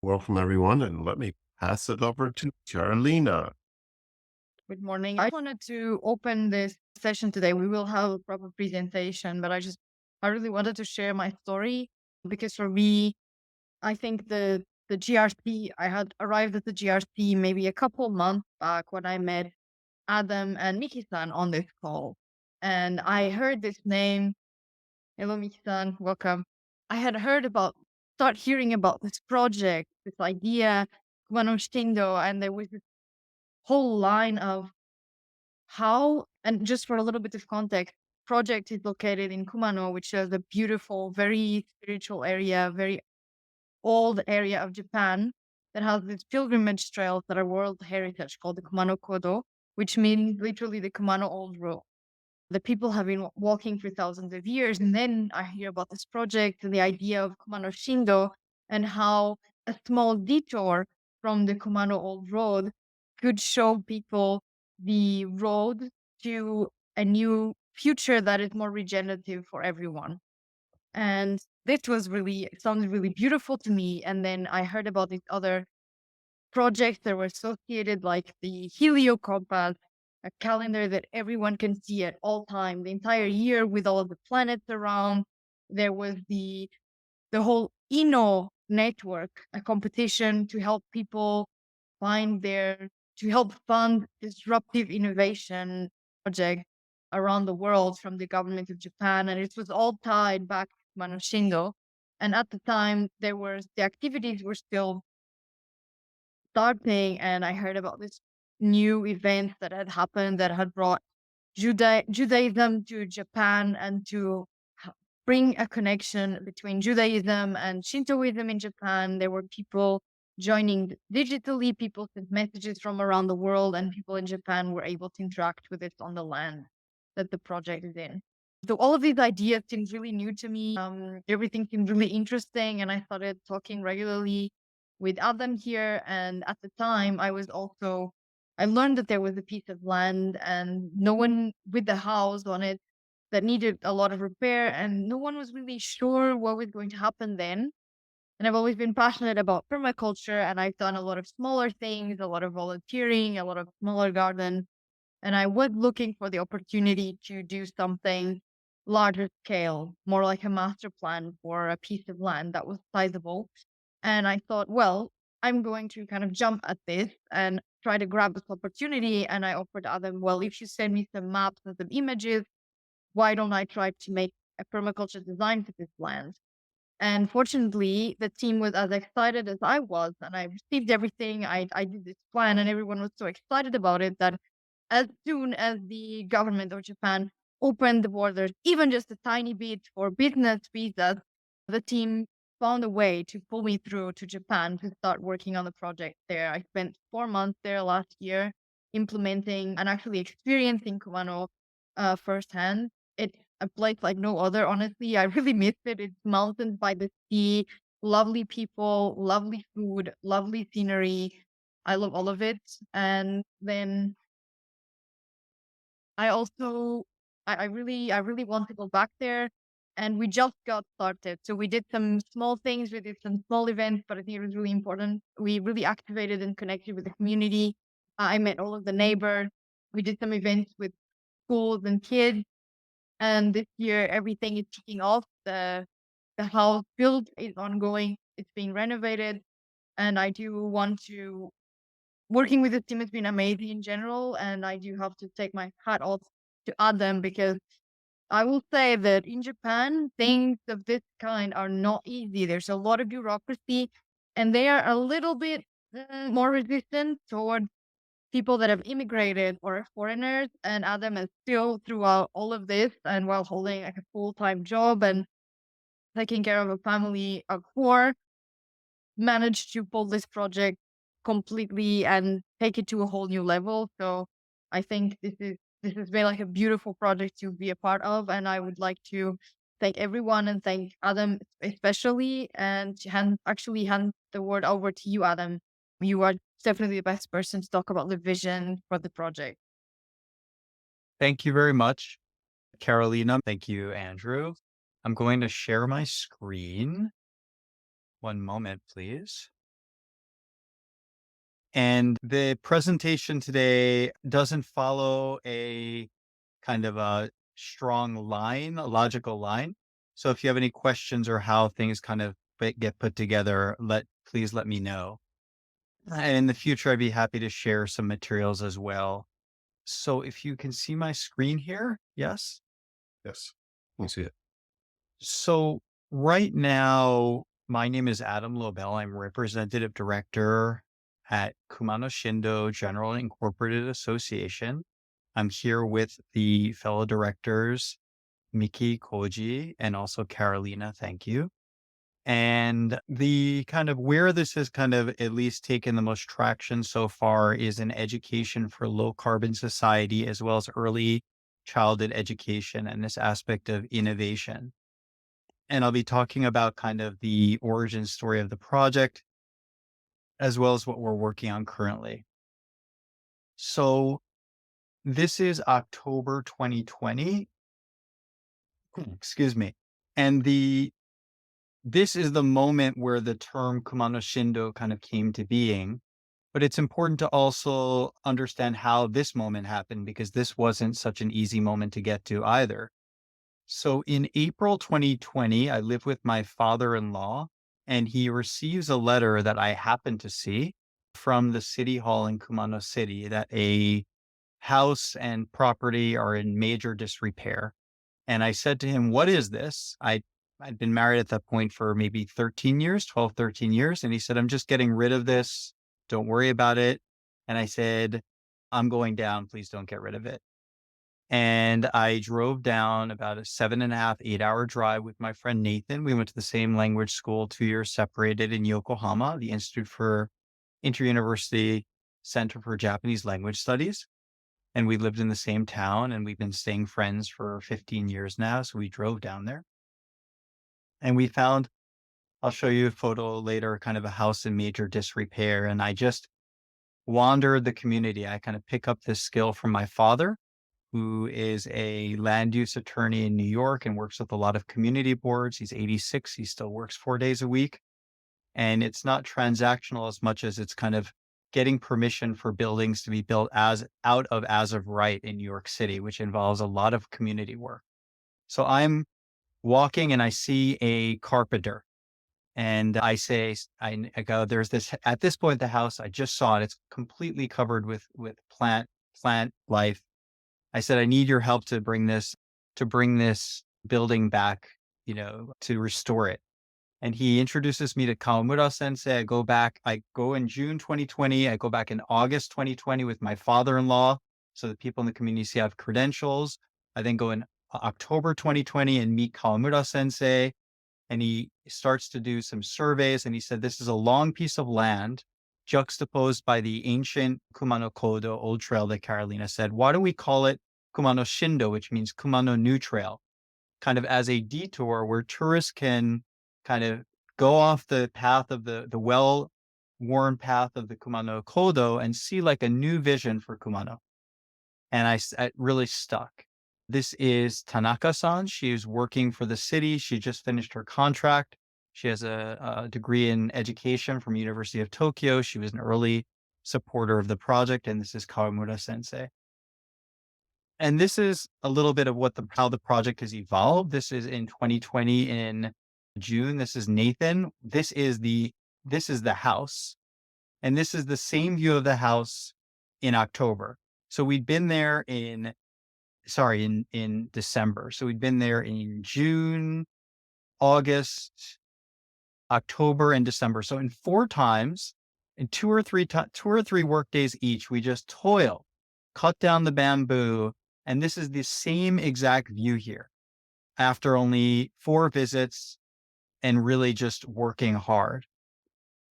Welcome, everyone, and let me pass it over to Carolina. Good morning. I wanted to open this session today. We will have a proper presentation, but I really wanted to share my story because for me, I think the GRC, I had arrived at the GRC maybe a couple months back when I met Adam and Miki-san on this call. And I heard this name. Hello, Miki-san. Welcome. I had start hearing about this project, this idea, Kumano Shindo, and there was this whole line of how, and just for a little bit of context, project is located in Kumano, which is a beautiful, very spiritual area, very old area of Japan that has these pilgrimage trails that are World Heritage called the Kumano Kodo, which means literally the Kumano Old Road. The people have been walking for thousands of years. And then I hear about this project and the idea of Kumano Shindo and how a small detour from the Kumano Old Road could show people the road to a new future that is more regenerative for everyone. And it sounded really beautiful to me. And then I heard about these other projects that were associated, like the Helio Compass, a calendar that everyone can see at all time, the entire year with all of the planets around. There was the whole Ino network, a competition to help people find their to help fund disruptive innovation project around the world from the government of Japan, and it was all tied back to Manoshindo. And at the time, the activities were still starting, and I heard about this new event that had happened that had brought Judaism to Japan and to bring a connection between Judaism and Shintoism in Japan. There were people joining digitally, people sent messages from around the world, and people in Japan were able to interact with it on the land that the project is in. So all of these ideas seemed really new to me. Everything seemed really interesting, and I started talking regularly with Adam here. And at the time, I learned that there was a piece of land and no one with the house on it that needed a lot of repair, and no one was really sure what was going to happen then. And I've always been passionate about permaculture, and I've done a lot of smaller things, a lot of volunteering, a lot of smaller garden, and I was looking for the opportunity to do something larger scale, more like a master plan for a piece of land that was sizable. And I thought, well, I'm going to kind of jump at this and try to grab this opportunity. And I offered Adam, well, if you send me some maps and some images, why don't I try to make a permaculture design for this land? And fortunately, the team was as excited as I was, and I received everything. I did this plan, and everyone was so excited about it that as soon as the government of Japan opened the borders, even just a tiny bit for business visas, the team found a way to pull me through to Japan to start working on the project there. I spent 4 months there last year implementing and actually experiencing Kumano firsthand. It's a place like no other, honestly. I really missed it. It's mountains by the sea, lovely people, lovely food, lovely scenery. I love all of it. And then I also I really want to go back there, and we just got started. So we did some small things, we did some small events, but I think it was really important. We really activated and connected with the community. I met all of the neighbors. We did some events with schools and kids, and this year everything is kicking off. The house build is ongoing. It's being renovated, and I do want to working with the team has been amazing in general, and I do have to take my hat off to Adam because I will say that in Japan, things of this kind are not easy. There's a lot of bureaucracy, and they are a little bit more resistant towards people that have immigrated or are foreigners. And Adam is still throughout all of this, and while holding like a full-time job and taking care of a family of four, managed to pull this project completely and take it to a whole new level. So I think this has been like a beautiful project to be a part of, and I would like to thank everyone and thank Adam especially, and to hand the word over to you, Adam. You are definitely the best person to talk about the vision for the project. Thank you very much, Carolina. Thank you, Andrew. I'm going to share my screen. One moment, please. And the presentation today doesn't follow a kind of a strong line, a logical line. So if you have any questions or how things kind of get put together, please let me know. And in the future, I'd be happy to share some materials as well. So if you can see my screen here, yes? Yes. You see it. So right now, my name is Adam Lobel. I'm representative director at Kumano Shindo General Incorporated Association. I'm here with the fellow directors, Miki, Koji, and also Carolina. Thank you. And the kind of where this has kind of at least taken the most traction so far is in education for low carbon society, as well as early childhood education and this aspect of innovation. And I'll be talking about kind of the origin story of the project, as well as what we're working on currently. So this is October 2020. Excuse me. And this is the moment where the term Kumano Shindo kind of came to being. But it's important to also understand how this moment happened because this wasn't such an easy moment to get to either. So in April 2020, I live with my father-in-law, and he receives a letter that I happen to see from the city hall in Kumano City that a house and property are in major disrepair. And I said to him, "What is this?" I'd been married at that point for maybe 13 years, 12, 13 years. And he said, "I'm just getting rid of this. Don't worry about it." And I said, "I'm going down. Please don't get rid of it." And I drove down about a 7.5, 8 hour drive with my friend Nathan. We went to the same language school, 2 years separated in Yokohama, the Institute for Inter-University Center for Japanese Language Studies. And we lived in the same town and we've been staying friends for 15 years now. So we drove down there and we found, I'll show you a photo later, kind of a house in major disrepair. And I just wandered the community. I kind of pick up this skill from my father, who is a land use attorney in New York and works with a lot of community boards. He's 86. He still works 4 days a week. And it's not transactional as much as it's kind of getting permission for buildings to be built as of right in New York City, which involves a lot of community work. So I'm walking and I see a carpenter and I say, I go, there's this, at this point, the house, I just saw it. It's completely covered with plant life. I said, "I need your help to bring this building back, to restore it." And he introduces me to Kawamura sensei. I go in June 2020. I go back in August 2020 with my father-in-law. So the people in the community see I have credentials. I then go in October 2020 and meet Kawamura sensei. And he starts to do some surveys. And he said, "This is a long piece of land juxtaposed by the ancient Kumano Kodo, old trail that Carolina said. Why don't we call it Kumano Shindo, which means Kumano New Trail, kind of as a detour where tourists can kind of go off the path of the well-worn path of the Kumano Kodo and see like a new vision for Kumano." And it really stuck. This is Tanaka-san. She's working for the city. She just finished her contract. She has a degree in education from University of Tokyo. She was an early supporter of the project. And this is Kawamura sensei. And this is a little bit of how the project has evolved. This is in 2020 in June. This is Nathan. This is the house. And this is the same view of the house in October. So we'd been there in December. So we'd been there in June, August, October, and December. So in 4 times, in 2 or 3 work days each, we just toil, cut down the bamboo. And this is the same exact view here after only 4 visits and really just working hard.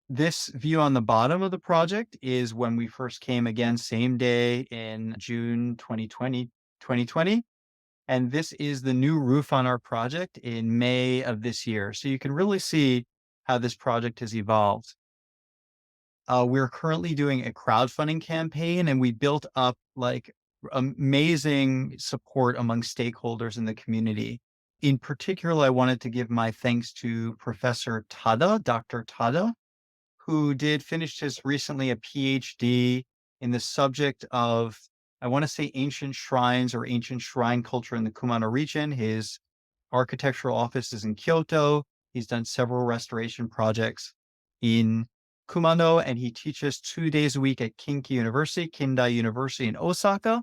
This view on the bottom of the project is when we first came again, same day in June 2020. And this is the new roof on our project in May of this year. So you can really see how this project has evolved. We're currently doing a crowdfunding campaign and we built up like amazing support among stakeholders in the community. In particular, I wanted to give my thanks to Professor Tada, Dr. Tada, who did finish his recently a PhD in the subject of, I want to say, ancient shrines or ancient shrine culture in the Kumano region. His architectural office is in Kyoto. He's done several restoration projects in Kumano, and he teaches 2 days a week at Kinki University, Kindai University in Osaka.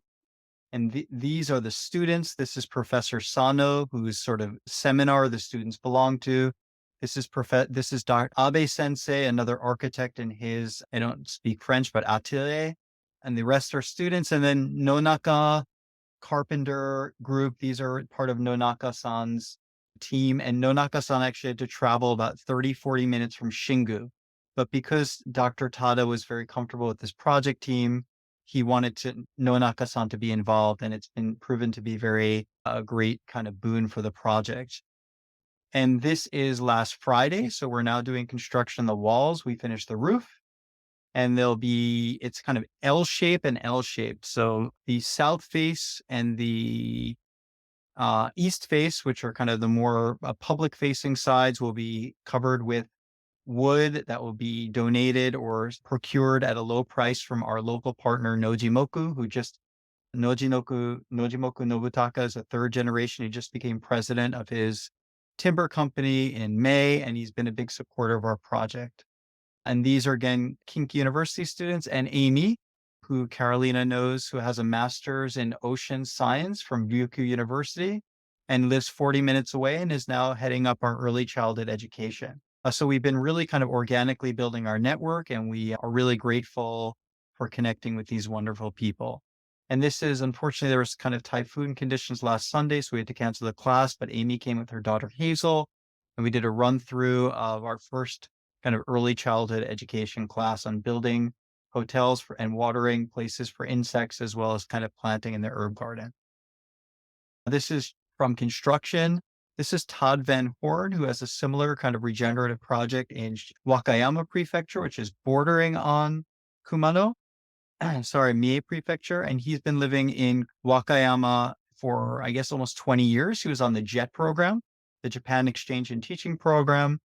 And these are the students. This is Professor Sano, whose sort of seminar the students belong to. This is Dr. Abe Sensei, another architect in his, I don't speak French, but atelier. And the rest are students. And then Nonaka carpenter group. These are part of Nonaka-san's team. And Nonaka-san actually had to travel about 30, 40 minutes from Shingu. But because Dr. Tada was very comfortable with this project team, he wanted Nonaka-san to be involved. And it's been proven to be very a great kind of boon for the project. And this is last Friday. So we're now doing construction on the walls. We finished the roof. And it's kind of L-shaped and L-shaped. So the south face and the east face, which are kind of the more public facing sides, will be covered with wood that will be donated or procured at a low price from our local partner, Nojimoku, Nojimoku Nobutaka is a third generation. He just became president of his timber company in May, and he's been a big supporter of our project. And these are, again, Kinki University students, and Amy, who Carolina knows, who has a master's in ocean science from Ryukyu University and lives 40 minutes away and is now heading up our early childhood education. So we've been really kind of organically building our network, and we are really grateful for connecting with these wonderful people. And this is, unfortunately, there was kind of typhoon conditions last Sunday, so we had to cancel the class, but Amy came with her daughter Hazel, and we did a run through of our first kind of early childhood education class on building hotels and watering places for insects, as well as kind of planting in the herb garden. This is from construction. This is Todd Van Horn, who has a similar kind of regenerative project in Wakayama Prefecture, which is bordering on Kumano. Sorry, Mie Prefecture. And he's been living in Wakayama for, I guess, almost 20 years. He was on the JET program, the Japan Exchange and Teaching Program,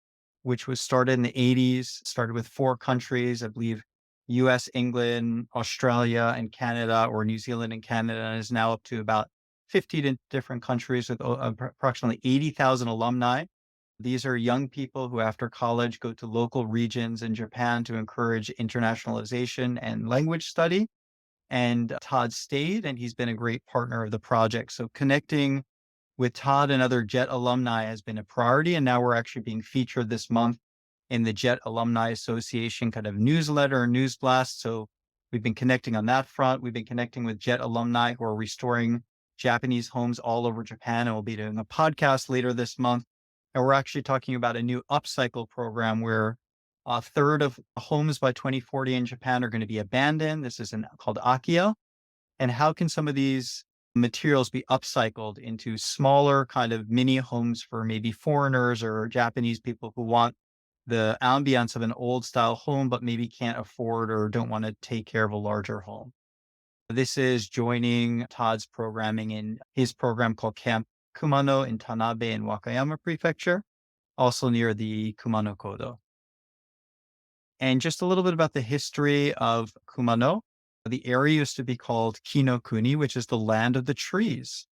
which was started in the 80s, started with 4 countries, I believe, US, England, Australia, and Canada, or New Zealand and Canada, and is now up to about 50 different countries with approximately 80,000 alumni. These are young people who, after college, go to local regions in Japan to encourage internationalization and language study. And Todd stayed, and he's been a great partner of the project. So connecting with Todd and other JET alumni has been a priority. And now we're actually being featured this month in the JET Alumni Association kind of newsletter and news blast. So we've been connecting on that front. We've been connecting with JET alumni who are restoring Japanese homes all over Japan. And we'll be doing a podcast later this month. And we're actually talking about a new upcycle program where a third of homes by 2040 in Japan are going to be abandoned. This is called Akia. And how can some of these materials be upcycled into smaller kind of mini homes for maybe foreigners or Japanese people who want the ambiance of an old style home, but maybe can't afford or don't want to take care of a larger home. This is joining Todd's programming in his program called Camp Kumano in Tanabe in Wakayama Prefecture, also near the Kumano Kodo. And just a little bit about the history of Kumano. The area used to be called Kinokuni, which is the land of the trees.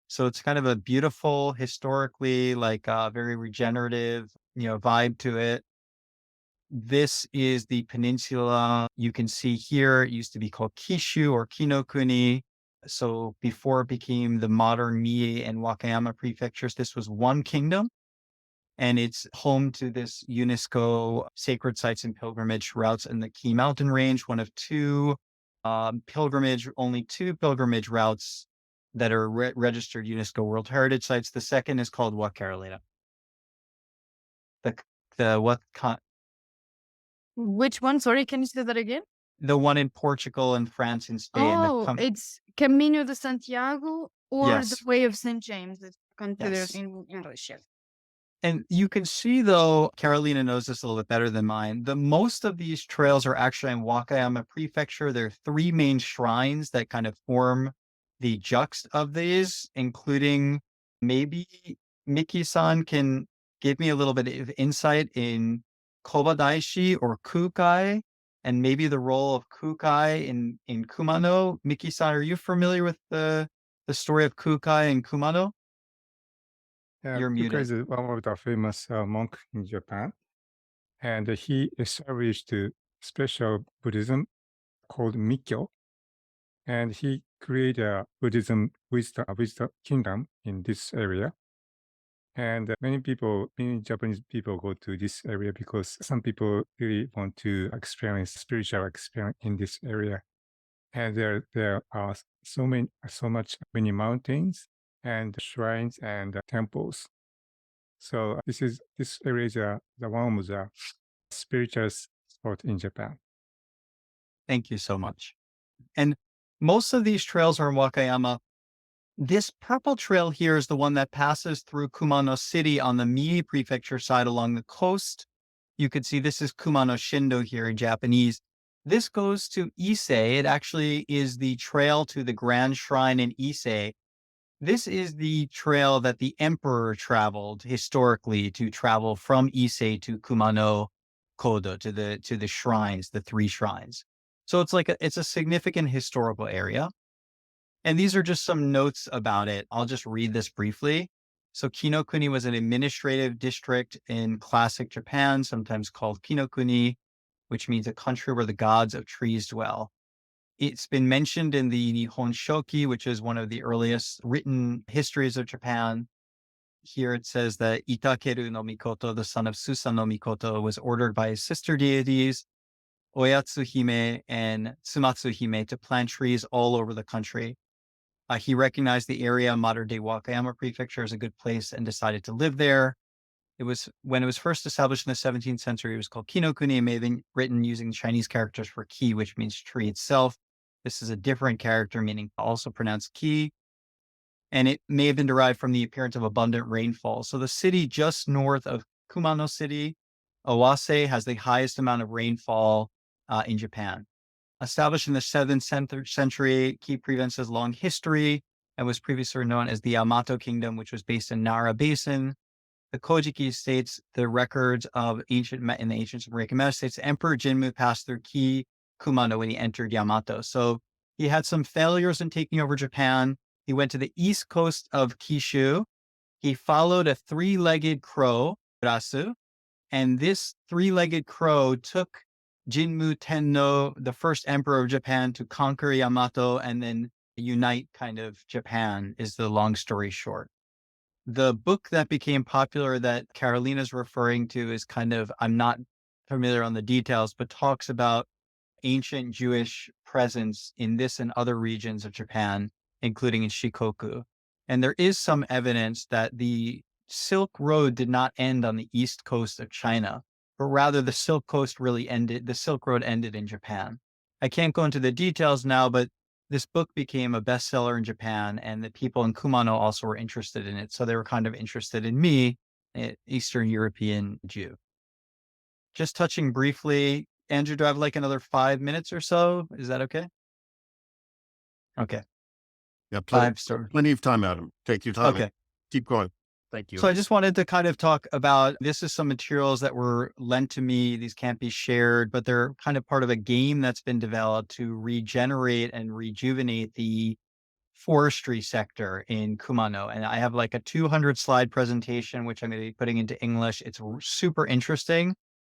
So it's kind of a beautiful, historically, like very regenerative, vibe to it. This is the peninsula. You can see here, it used to be called Kishu or Kinokuni. So before it became the modern Mie and Wakayama prefectures, this was one kingdom. And it's home to this UNESCO sacred sites and pilgrimage routes in the Key Mountain Range, one of only two pilgrimage routes that are registered UNESCO World Heritage Sites. The second is called what, Carolina? The what? Which one? Sorry, can you say that again? The one in Portugal and France and Spain. Oh, it's Camino de Santiago or the Yes. Way of St. James. It's considered Yes. in English. Yes. And you can see, though, Carolina knows this a little bit better than mine, the most of these trails are actually in Wakayama Prefecture. There are 3 main shrines that kind of form the juxt of these, including maybe Miki-san can give me a little bit of insight in Kobadaishi or Kukai, and maybe the role of Kukai in Kumano. Miki-san, are you familiar with the story of Kukai and Kumano? Yeah, You're Kuka muted. is one of the famous monk in Japan, and he established special Buddhism called Mikyo, and he created a Buddhism with the kingdom in this area. And many Japanese people go to this area because some people really want to experience spiritual experience in this area. And there are many mountains and shrines and temples. So this area is the one of the spiritual spot in Japan. Thank you so much. And most of these trails are in Wakayama. This purple trail here is the one that passes through Kumano City on the Mie Prefecture side along the coast. You could see this is Kumano Shindo here in Japanese. This goes to Ise. It actually is the trail to the Grand Shrine in Ise. This is the trail that the emperor traveled historically to travel from Ise to Kumano Kodo, to the shrines, the 3 shrines. So it's a significant historical area. And these are just some notes about it. I'll just read this briefly. So Kinokuni was an administrative district in classic Japan, sometimes called Kinokuni, which means a country where the gods of trees dwell. It's been mentioned in the Nihon Shoki, which is one of the earliest written histories of Japan. Here it says that Itakeru no Mikoto, the son of Susa no Mikoto, was ordered by his sister deities, Oyatsu Hime and Tsumatsu Hime, to plant trees all over the country. He recognized the area, modern-day Wakayama Prefecture, as a good place and decided to live there. When it was first established in the 17th century, it was called Kinokuni and may have been written using Chinese characters for ki, which means tree itself. This is a different character, meaning also pronounced ki. And it may have been derived from the appearance of abundant rainfall. So the city just north of Kumano City, Owase, has the highest amount of rainfall in Japan. Established in the 7th century, Ki Province has long history and was previously known as the Yamato Kingdom, which was based in Nara Basin. The Kojiki states the records of in the ancient Sumerian Meta states Emperor Jinmu passed through Ki Kumano when he entered Yamato. So he had some failures in taking over Japan. He went to the east coast of Kishu. He followed a 3-legged crow, Rasu, and this 3-legged crow took Jinmu Tenno, the first emperor of Japan, to conquer Yamato and then unite kind of Japan, is the long story short. The book that became popular that Carolina's referring to is kind of, I'm not familiar on the details, but talks about ancient Jewish presence in this and other regions of Japan, including in Shikoku. And there is some evidence that the Silk Road did not end on the east coast of China, but rather the Silk Road ended in Japan. I can't go into the details now, but this book became a bestseller in Japan, and the people in Kumano also were interested in it. So they were kind of interested in me, an Eastern European Jew. Just touching briefly, Andrew, do I have like another 5 minutes or so? Is that okay? Okay. Yeah, 5 star. plenty of time, Adam. Take your time. Okay. Keep going. Thank you. So I just wanted to kind of talk about, this is some materials that were lent to me. These can't be shared, but they're kind of part of a game that's been developed to regenerate and rejuvenate the forestry sector in Kumano. And I have like a 200 slide presentation, which I'm going to be putting into English. It's super interesting,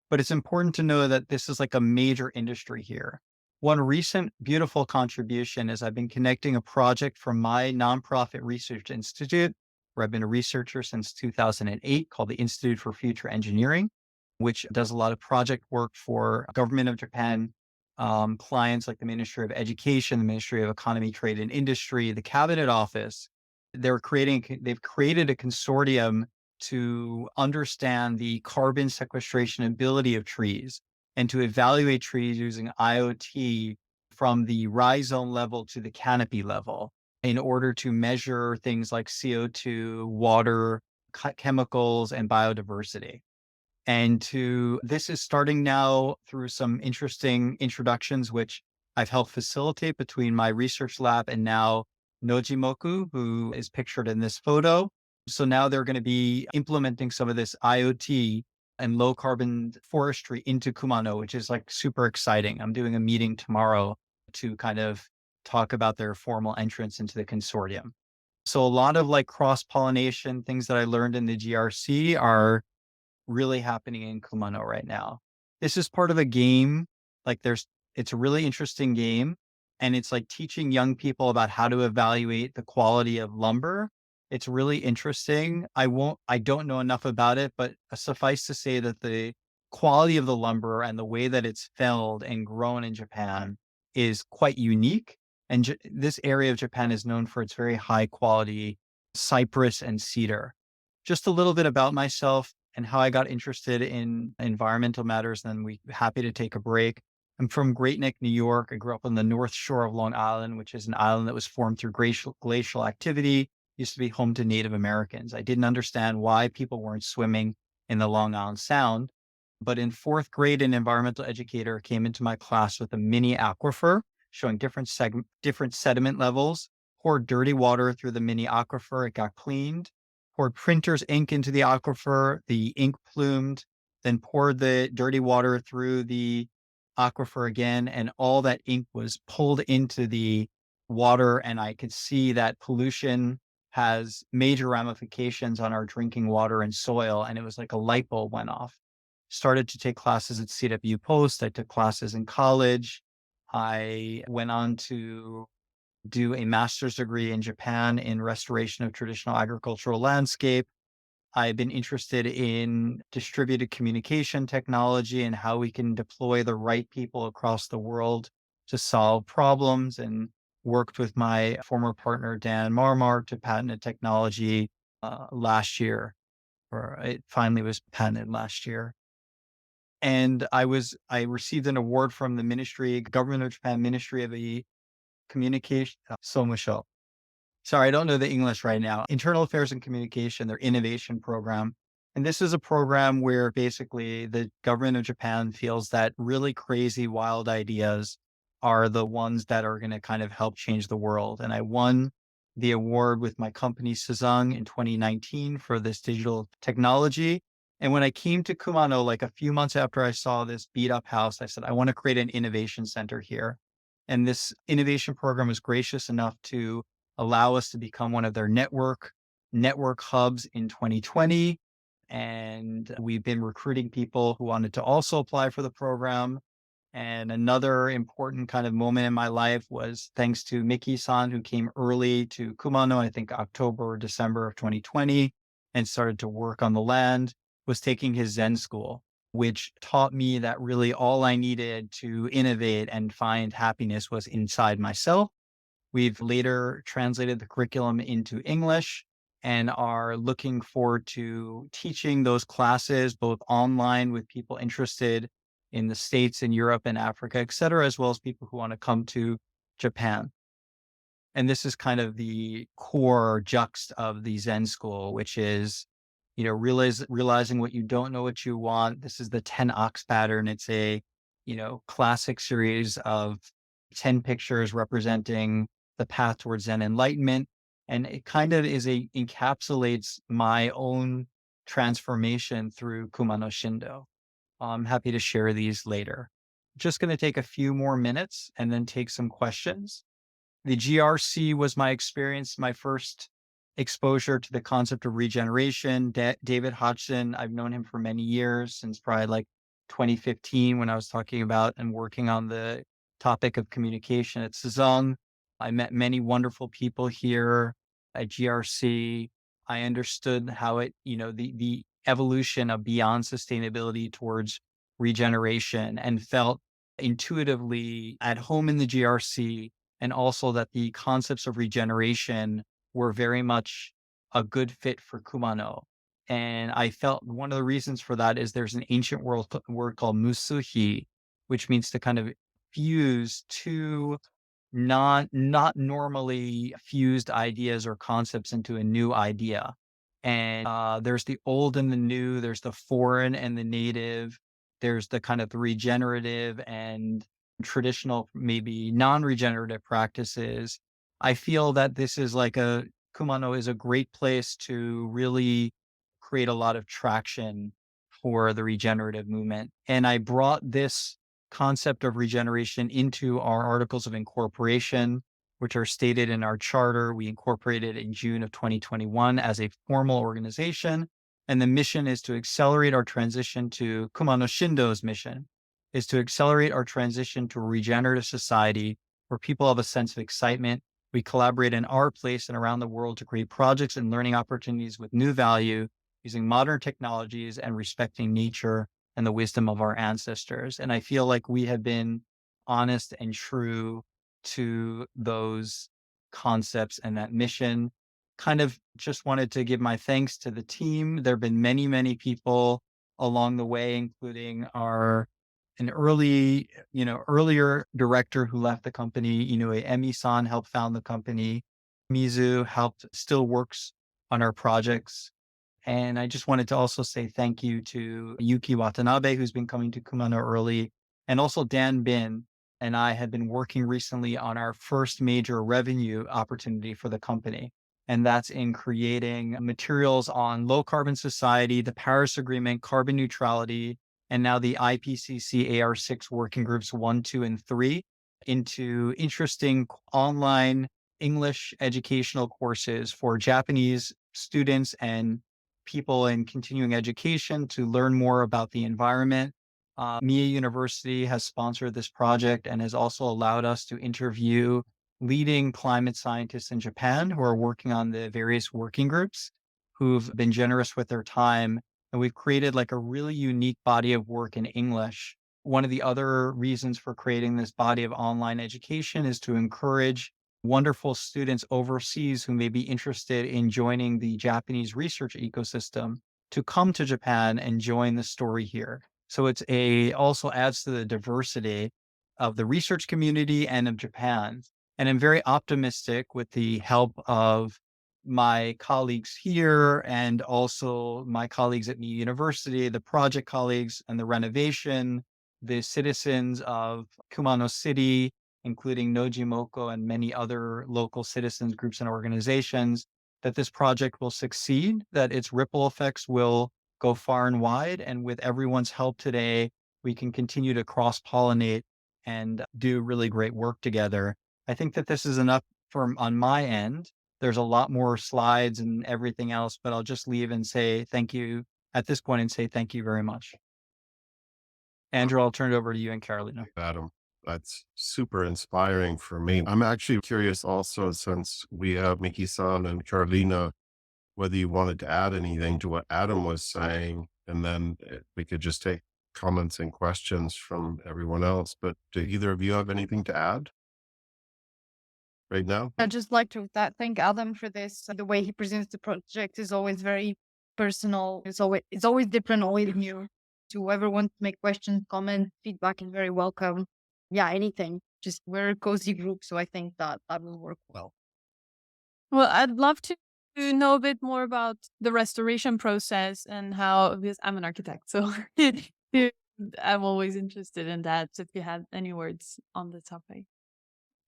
but it's important to know that this is like a major industry here. One recent beautiful contribution is I've been connecting a project from my nonprofit research institute, where I've been a researcher since 2008, called the Institute for Future Engineering, which does a lot of project work for government of Japan, clients like the Ministry of Education, the Ministry of Economy, Trade and Industry, the Cabinet Office. They've created a consortium to understand the carbon sequestration ability of trees and to evaluate trees using IoT from the rhizome level to the canopy level in order to measure things like CO2, water, chemicals, and biodiversity. And this is starting now through some interesting introductions, which I've helped facilitate between my research lab and now Nojimoku, who is pictured in this photo. So now they're going to be implementing some of this IoT and low carbon forestry into Kumano, which is like super exciting. I'm doing a meeting tomorrow to kind of talk about their formal entrance into the consortium. So a lot of like cross pollination things that I learned in the GRC are really happening in Kumano right now. This is part of a game. Like it's a really interesting game. And it's like teaching young people about how to evaluate the quality of lumber. It's really interesting. I don't know enough about it, but suffice to say that the quality of the lumber and the way that it's felled and grown in Japan is quite unique. And this area of Japan is known for its very high quality cypress and cedar. Just a little bit about myself and how I got interested in environmental matters, then we happy to take a break. I'm from Great Neck, New York. I grew up on the north shore of Long Island, which is an island that was formed through glacial activity. Used to be home to Native Americans. I didn't understand why people weren't swimming in the Long Island Sound. But in fourth grade, an environmental educator came into my class with a mini aquifer showing different sediment levels, poured dirty water through the mini aquifer. It got cleaned, poured printer's ink into the aquifer, the ink plumed, then poured the dirty water through the aquifer again, and all that ink was pulled into the water. And I could see that pollution has major ramifications on our drinking water and soil. And it was like a light bulb went off. Started to take classes at CW Post. I took classes in college. I went on to do a master's degree in Japan in restoration of traditional agricultural landscape. I've been interested in distributed communication technology and how we can deploy the right people across the world to solve problems, and worked with my former partner, Dan Marmar, to patent a technology last year, or it finally was patented last year. And I received an award from the Government of Japan Ministry of the Communication, Somusho. Sorry, I don't know the English right now. Internal Affairs and Communication, their innovation program. And this is a program where basically the government of Japan feels that really crazy, wild ideas are the ones that are going to kind of help change the world. And I won the award with my company, Suzang, in 2019 for this digital technology. And when I came to Kumano, like a few months after I saw this beat up house, I said, I want to create an innovation center here. And this innovation program was gracious enough to allow us to become one of their network hubs in 2020. And we've been recruiting people who wanted to also apply for the program. And another important kind of moment in my life was thanks to Miki-san, who came early to Kumano, I think October or December of 2020, and started to work on the land, was taking his Zen school, which taught me that really all I needed to innovate and find happiness was inside myself. We've later translated the curriculum into English and are looking forward to teaching those classes both online with people interested in the States and Europe and Africa, et cetera, as well as people who want to come to Japan. And this is kind of the core juxt of the Zen school, which is, realizing what you don't know what you want. This is the 10 ox pattern. It's a, classic series of 10 pictures representing the path towards Zen enlightenment. And it kind of encapsulates my own transformation through Kumano Shindo. I'm happy to share these later. Just going to take a few more minutes and then take some questions. The GRC was my experience, my first exposure to the concept of regeneration. David Hodgson, I've known him for many years, since probably like 2015 when I was talking about and working on the topic of communication at Suzong. I met many wonderful people here at GRC. I understood how the evolution of beyond sustainability towards regeneration, and felt intuitively at home in the GRC, and also that the concepts of regeneration were very much a good fit for Kumano. And I felt one of the reasons for that is there's an ancient word called musuhi, which means to kind of fuse two not normally fused ideas or concepts into a new idea. And there's the old and the new, there's the foreign and the native, there's the kind of the regenerative and traditional, maybe non-regenerative practices. I feel that Kumano is a great place to really create a lot of traction for the regenerative movement. And I brought this concept of regeneration into our articles of incorporation, which are stated in our charter. We incorporated in June of 2021 as a formal organization. And the mission is to accelerate our transition to Kumano Shindo's mission, is to accelerate our transition to a regenerative society where people have a sense of excitement. We collaborate in our place and around the world to create projects and learning opportunities with new value, using modern technologies and respecting nature and the wisdom of our ancestors. And I feel like we have been honest and true to those concepts and that mission. Kind of just wanted to give my thanks to the team. There have been many, many people along the way, including earlier director who left the company, Emi-san helped found the company. Mizu still works on our projects. And I just wanted to also say thank you to Yuki Watanabe, who's been coming to Kumano early, and also Dan Bin and I had been working recently on our first major revenue opportunity for the company. And that's in creating materials on low carbon society, the Paris Agreement, carbon neutrality, and now the IPCC AR6 working groups 1, 2, and 3 into interesting online English educational courses for Japanese students and people in continuing education to learn more about the environment. Mie University has sponsored this project and has also allowed us to interview leading climate scientists in Japan who are working on the various working groups who've been generous with their time. And we've created like a really unique body of work in English. One of the other reasons for creating this body of online education is to encourage wonderful students overseas who may be interested in joining the Japanese research ecosystem to come to Japan and join the story here. So also adds to the diversity of the research community and of Japan. And I'm very optimistic with the help of my colleagues here and also my colleagues at Mie University, the project colleagues and the renovation, the citizens of Kumano City, including Nojimoko and many other local citizens groups and organizations, that this project will succeed, that its ripple effects will go far and wide. And with everyone's help today, we can continue to cross-pollinate and do really great work together. I think that this is enough on my end. There's a lot more slides and everything else, but I'll just leave and say thank you at this point and say thank you very much. Andrew, I'll turn it over to you and Carolina. Adam, that's super inspiring for me. I'm actually curious also, since we have Miki-san and Carolina, whether you wanted to add anything to what Adam was saying, and then we could just take comments and questions from everyone else. But do either of you have anything to add right now? I'd just like to thank Adam for this. The way he presents the project is always very personal. It's always different, always new. To whoever wants to make questions, comments, feedback is very welcome. Yeah, anything. Just we're a cozy group, so I think that will work well. Well, I'd love to know a bit more about the restoration process and how, because I'm an architect, so I'm always interested in that. So if you had any words on the topic.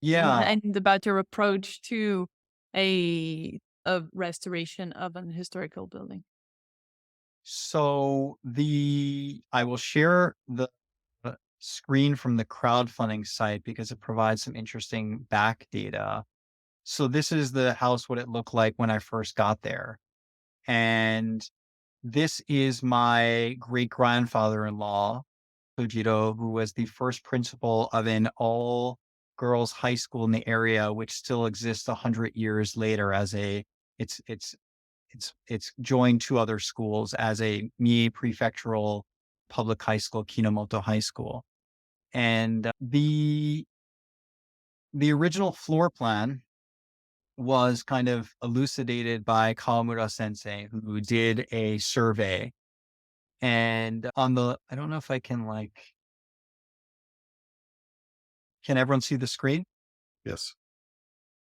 Yeah. And about your approach to a restoration of an historical building. So I will share the screen from the crowdfunding site because it provides some interesting back data. So this is the house, what it looked like when I first got there. And this is my great-grandfather-in-law, Fujiro, who was the first principal of an all-girls high school in the area, which still exists 100 years later as it's joined two other schools as a Mie prefectural public high school, Kinomoto High School. And the original floor plan was kind of elucidated by Kawamura sensei, who did a survey. And I don't know if I can can everyone see the screen? Yes.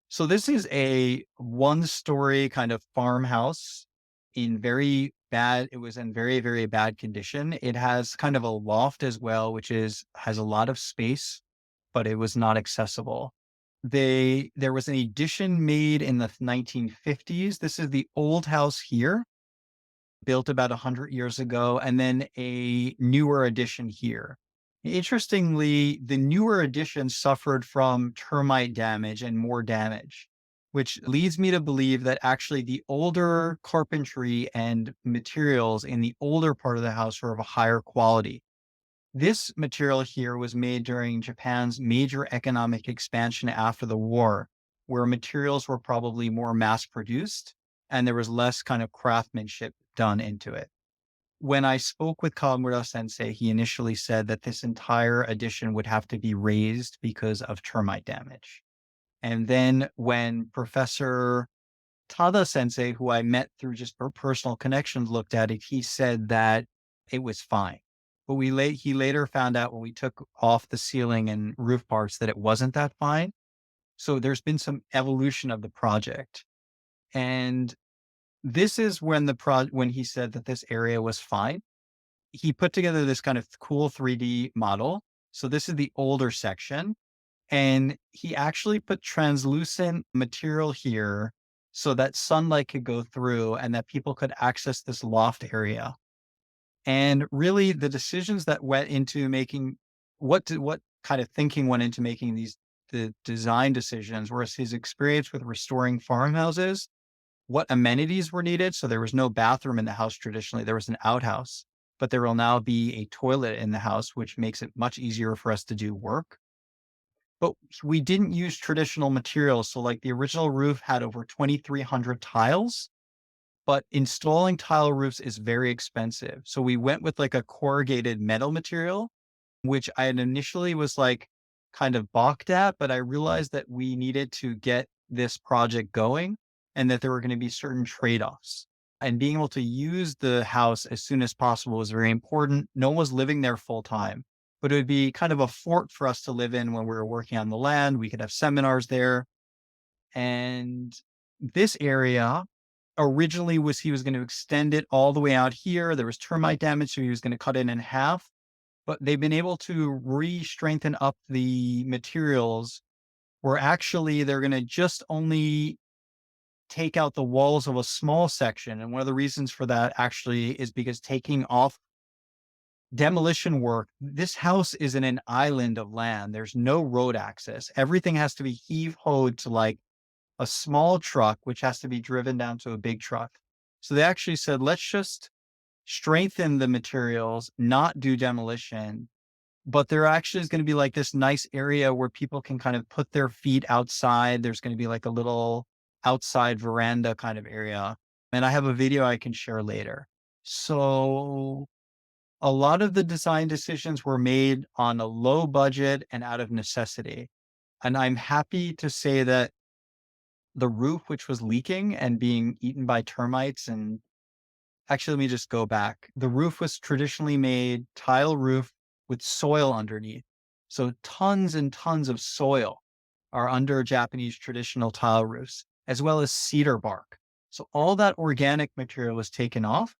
So this is a one-story kind of farmhouse it was in very, very bad condition. It has kind of a loft as well, which has a lot of space, but it was not accessible. There was an addition made in the 1950s. This is the old house here. built about 100 years ago, and then a newer edition here. Interestingly, the newer edition suffered from termite damage and more damage, which leads me to believe that actually the older carpentry and materials in the older part of the house are of a higher quality. This material here was made during Japan's major economic expansion after the war, where materials were probably more mass produced and there was less kind of craftsmanship done into it. When I spoke with Kawamura sensei, he initially said that this entire edition would have to be raised because of termite damage. And then when Professor Tada sensei, who I met through just personal connections, looked at it, he said that it was fine. But he later found out when we took off the ceiling and roof parts that it wasn't that fine. So there's been some evolution of the project. And this is when when he said that this area was fine. He put together this kind of cool 3D model. So this is the older section. And he actually put translucent material here so that sunlight could go through and that people could access this loft area. And really the decisions that went into making what kind of thinking went into making the design decisions was his experience with restoring farmhouses, what amenities were needed. So there was no bathroom in the house traditionally, there was an outhouse, but there will now be a toilet in the house, which makes it much easier for us to do work. But we didn't use traditional materials. So like the original roof had over 2,300 tiles, but installing tile roofs is very expensive. So we went with like a corrugated metal material, which I had initially was like kind of balked at, but I realized that we needed to get this project going and that there were going to be certain trade-offs. And being able to use the house as soon as possible was very important. No one was living there full time, but it would be kind of a fort for us to live in when we were working on the land. We could have seminars there. And this area originally he was going to extend it all the way out here. There was termite damage, so he was going to cut it in half. But they've been able to re-strengthen up the materials where actually they're going to just only take out the walls of a small section. And one of the reasons for that actually is because taking off demolition work, this house is in an island of land. There's no road access. Everything has to be heave-hoed to like a small truck, which has to be driven down to a big truck. So they actually said, let's just strengthen the materials, not do demolition. But there actually is going to be like this nice area where people can kind of put their feet outside. There's going to be like a little outside veranda kind of area. And I have a video I can share later. So a lot of the design decisions were made on a low budget and out of necessity. And I'm happy to say that the roof, which was leaking and being eaten by termites, and actually, let me just go back. The roof was traditionally made tile roof with soil underneath. So tons and tons of soil are under Japanese traditional tile roofs, as well as cedar bark. So all that organic material was taken off.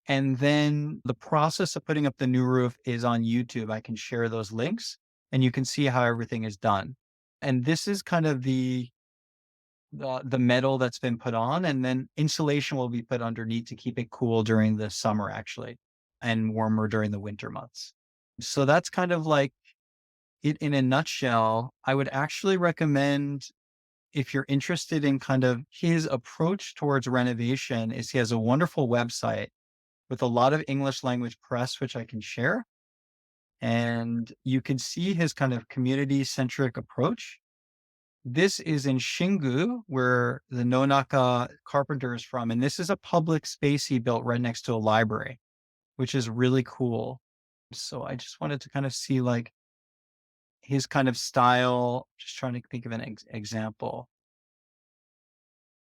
And then the process of putting up the new roof is on YouTube. I can share those links and you can see how everything is done. And this is kind of the metal that's been put on, and then insulation will be put underneath to keep it cool during the summer actually, and warmer during the winter months. So that's kind of like it in a nutshell. I would actually recommend, if you're interested in kind of his approach towards renovation, is he has a wonderful website with a lot of English language press, which I can share. And you can see his kind of community centric approach. This is in Shingu, where the Nonaka carpenter is from. And this is a public space he built right next to a library, which is really cool. So I just wanted to kind of see like his kind of style, just trying to think of an example.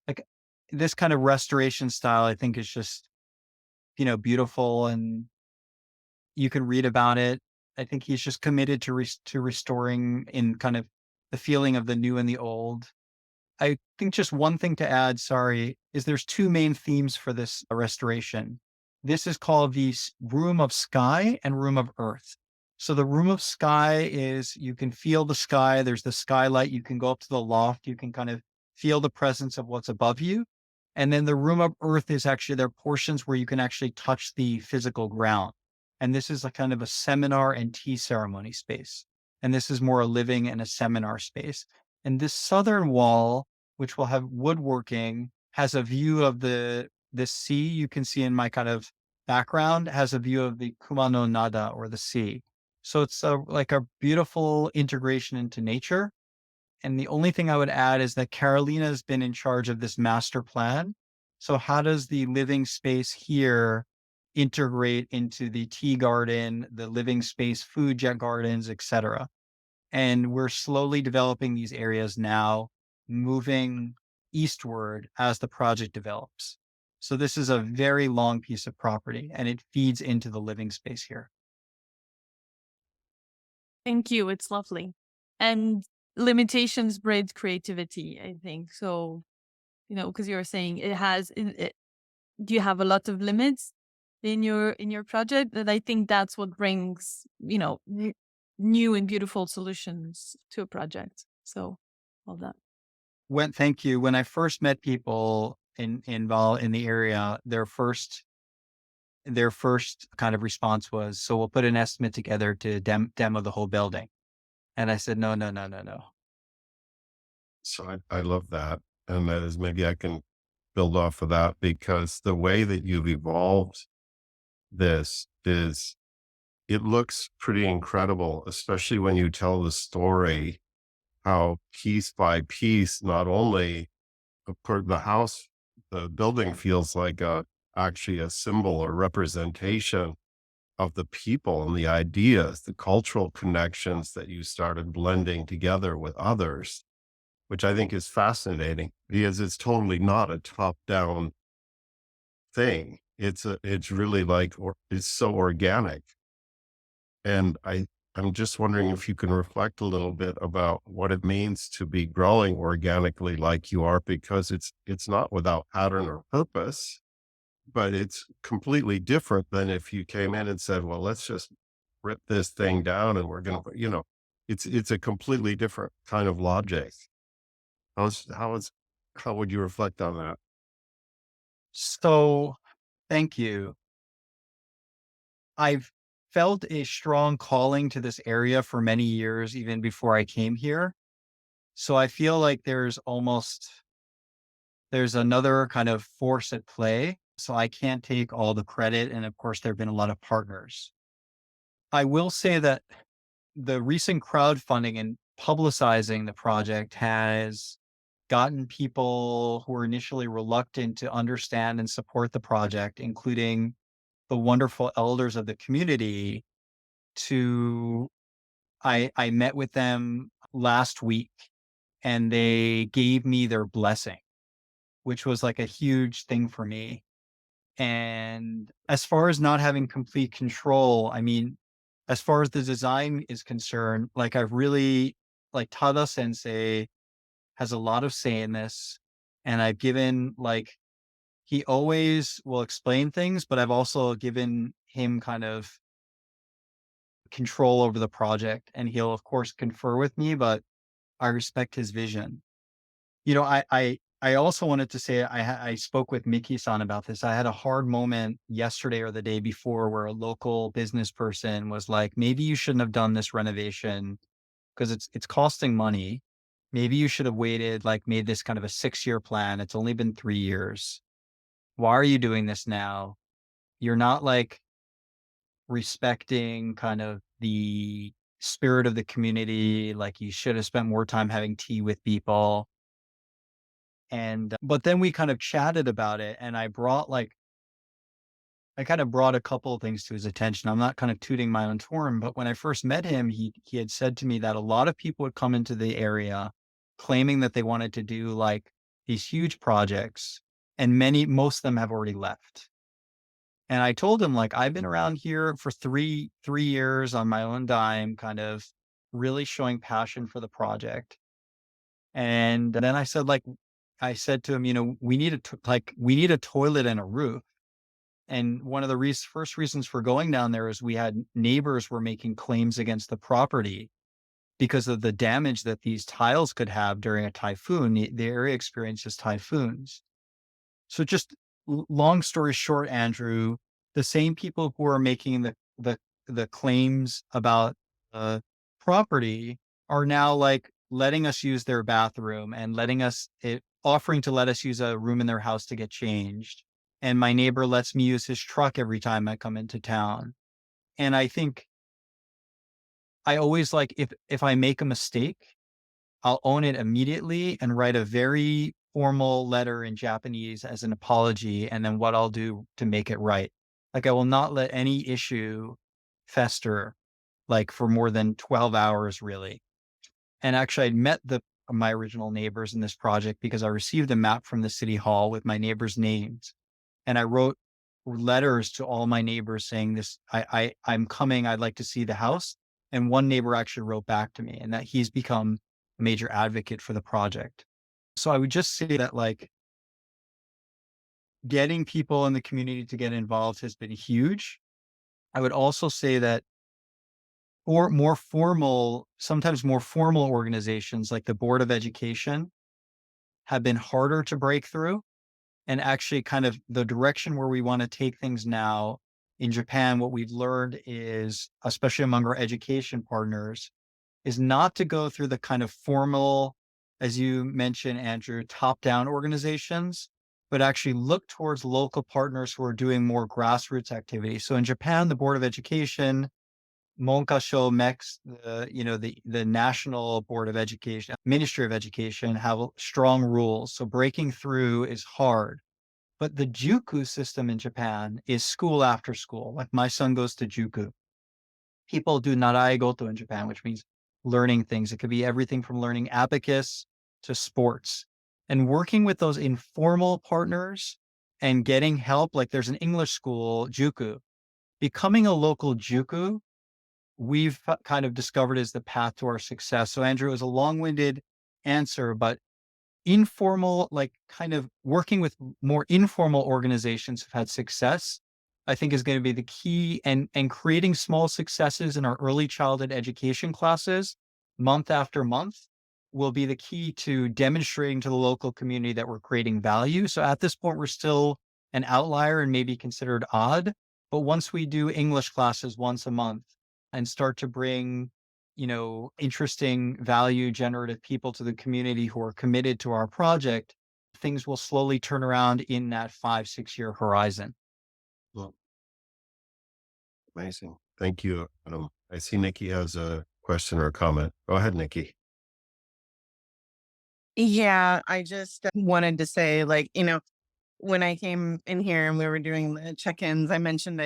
Like this kind of restoration style, I think is just, beautiful, and you can read about it. I think he's just committed to restoring in kind of the feeling of the new and the old. I think just one thing to add, sorry, is there's two main themes for this restoration. This is called the room of sky and room of earth. So the room of sky is you can feel the sky. There's the skylight. You can go up to the loft. You can kind of feel the presence of what's above you. And then the room of earth is actually, there are portions where you can actually touch the physical ground. And this is a kind of a seminar and tea ceremony space. And this is more a living and a seminar space. And this southern wall, which will have woodworking, has a view of the sea. You can see in my kind of background, has a view of the Kumano Nada, or the sea. So it's like a beautiful integration into nature. And the only thing I would add is that Carolina has been in charge of this master plan. So how does the living space here integrate into the tea garden, the living space, food jet gardens, etc.? And we're slowly developing these areas now, moving eastward as the project develops. So this is a very long piece of property, and it feeds into the living space here. Thank you. It's lovely. And limitations breed creativity, I think. So, because you were saying do you have a lot of limits in your project? And I think that's what brings, new and beautiful solutions to a project. So all that. Thank you. When I first met people involved in the area, their first kind of response was, "So we'll put an estimate together to demo the whole building." And I said, "No, no, no, no, no." So I love that. And that is, maybe I can build off of that, because the way that you've evolved this is, it looks pretty incredible, especially when you tell the story, how piece by piece, not only, of course, the building feels like actually a symbol or representation of the people and the ideas, the cultural connections that you started blending together with others, which I think is fascinating, because it's totally not a top down thing. It's really like, or it's so organic. And I'm just wondering if you can reflect a little bit about what it means to be growing organically like you are, because it's not without pattern or purpose, but it's completely different than if you came in and said, well, let's just rip this thing down and we're going to, it's a completely different kind of logic. How would you reflect on that? So thank you. I've felt a strong calling to this area for many years, even before I came here. So I feel like there's another kind of force at play. So I can't take all the credit. And of course, there have been a lot of partners. I will say that the recent crowdfunding and publicizing the project has gotten people who were initially reluctant to understand and support the project, including the wonderful elders of the community, to I met with them last week, and they gave me their blessing, which was like a huge thing for me. And as far as not having complete control, I mean, as far as the design is concerned, like I've really, like Tada Sensei has a lot of say in this. And I've given, like, he always will explain things, but I've also given him kind of control over the project. And he'll, of course, confer with me, but I respect his vision. I also wanted to say, I spoke with Miki-san about this. I had a hard moment yesterday or the day before where a local business person was like, maybe you shouldn't have done this renovation because it's costing money. Maybe you should have waited, like made this kind of a 6-year plan. It's only been 3 years. Why are you doing this now? You're not like respecting kind of the spirit of the community. Like you should have spent more time having tea with people. And but then we kind of chatted about it, and I kind of brought a couple of things to his attention. I'm not kind of tooting my own horn, but when I first met him, he had said to me that a lot of people would come into the area claiming that they wanted to do like these huge projects, and most of them have already left. And I told him, like, I've been around here for three years on my own dime, kind of really showing passion for the project. And then I said to him, we need we need a toilet and a roof. And one of the first reasons for going down there is we had neighbors were making claims against the property because of the damage that these tiles could have during a typhoon. The area experiences typhoons. So just long story short, Andrew, the same people who are making the claims about property are now like letting us use their bathroom and offering to let us use a room in their house to get changed. And my neighbor lets me use his truck every time I come into town. And I think I always like, if I make a mistake, I'll own it immediately and write a very formal letter in Japanese as an apology, and then what I'll do to make it right. Like, I will not let any issue fester, like, for more than 12 hours, really. And actually, I'd met my original neighbors in this project because I received a map from the city hall with my neighbors' names, and I wrote letters to all my neighbors saying this, I'm coming, I'd like to see the house. And one neighbor actually wrote back to me, and that he's become a major advocate for the project. So I would just say that, like, getting people in the community to get involved has been huge. I would also say that for sometimes more formal organizations like the Board of Education have been harder to break through. And actually, kind of the direction where we want to take things now in Japan, what we've learned is, especially among our education partners, is not to go through the kind of formal, as you mentioned, Andrew, top-down organizations, but actually look towards local partners who are doing more grassroots activities. So in Japan, the Board of Education, Monkasho MEX, the National Board of Education, Ministry of Education, have strong rules. So breaking through is hard. But the Juku system in Japan is school after school. Like, my son goes to Juku. People do Narai Goto in Japan, which means learning things. It could be everything from learning abacus to sports. And working with those informal partners and getting help, like there's an English school, Juku. Becoming a local Juku, we've kind of discovered is the path to our success. So Andrew, it was a long-winded answer, but informal, like kind of working with more informal organizations who've had success, I think is going to be the key, and creating small successes in our early childhood education classes month after month will be the key to demonstrating to the local community that we're creating value. So at this point, we're still an outlier and maybe considered odd. But once we do English classes once a month and start to bring, interesting value generative people to the community who are committed to our project, things will slowly turn around in that 5-6 year horizon. Well, amazing. Thank you. I see Nikki has a question or a comment. Go ahead, Nikki. Yeah, I just wanted to say, like, when I came in here and we were doing the check-ins, I mentioned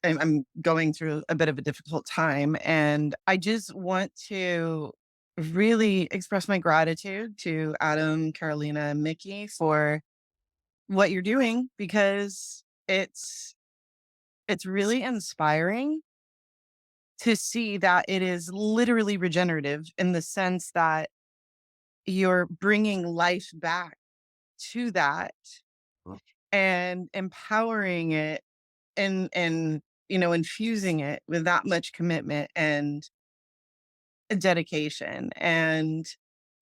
I'm going through a bit of a difficult time. And I just want to really express my gratitude to Adam, Carolina, and Mickey for what you're doing, because it's really inspiring to see that it is literally regenerative, in the sense that you're bringing life back to that Well, and empowering it, and infusing it with that much commitment and dedication. And